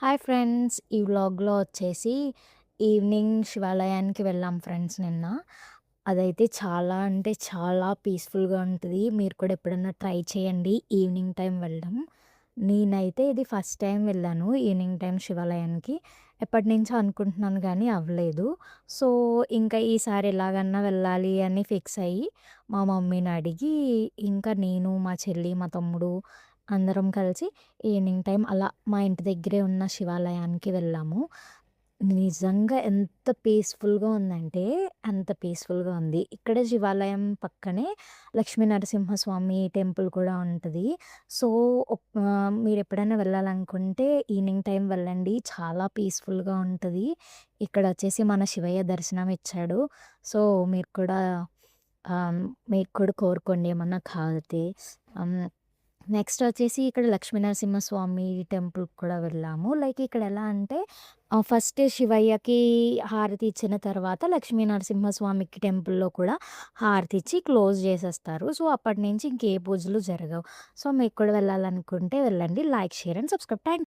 Hi friends! ఈ వ్లాగ్‌లో వచ్చేసి ఈవినింగ్ శివాలయానికి వెళ్ళాం ఫ్రెండ్స్ నిన్న. అదైతే చాలా అంటే చాలా పీస్‌ఫుల్‌గా ఉంటది. మీరు కూడా ఎప్పుడన్నా ట్రై చేయండి ఈవినింగ్ టైం వెళ్ళడం. నేనైతే ఇది ఫస్ట్ టైం వెళ్ళాను ఈవినింగ్ టైం శివాలయానికి. ఎప్పటినుంచో అనుకుంటున్నాను గానీ అవ్వలేదు. సో, ఇంకా ఈసారి ఎలాగన్నా వెళ్ళాలి అని ఫిక్స్ అయ్యి, మా మమ్మీని అడిగి ఇంకా నేను, మా చెల్లి, మా తమ్ముడు అందరం కలిసి ఈవినింగ్ టైం అలా మా ఇంటి దగ్గరే ఉన్న శివాలయానికి వెళ్ళాము. నిజంగా ఎంత పీస్‌ఫుల్‌గా ఉందంటే, అంత పీస్‌ఫుల్‌గా ఉంది. ఇక్కడే శివాలయం పక్కనే లక్ష్మీ నరసింహస్వామి టెంపుల్ కూడా ఉంటది. సో, మీరెప్పుడైనా వెళ్ళాలనుకుంటే ఈవినింగ్ టైం వెళ్ళండి. చాలా పీస్‌ఫుల్‌గా ఉంటది. ఇక్కడొచ్చేసి మన శివయ్య దర్శనం ఇచ్చాడు. సో, మీరు కూడా ఆహ్, మీరు కూడా కోరుకోండి ఏమన్నా కావాలితే. హ్మ్. నెక్స్ట్ వచ్చేసి ఇక్కడ లక్ష్మీనరసింహస్వామి టెంపుల్‌కి కూడా వెళ్ళాము. లైక్ ఇక్కడ ఎలా అంటే ఫస్ట్ శివయ్యకి హారతి ఇచ్చిన తర్వాత లక్ష్మీ నరసింహస్వామికి టెంపుల్‌లో కూడా హారతి ఇచ్చి క్లోజ్ చేసేస్తారు. సో, అప్పటినుంచి ఇంకే పూజలు జరగవు. సో, మీకు కూడా వెళ్ళాలనుకుంటే వెళ్ళండి. Like, share and subscribe. Thank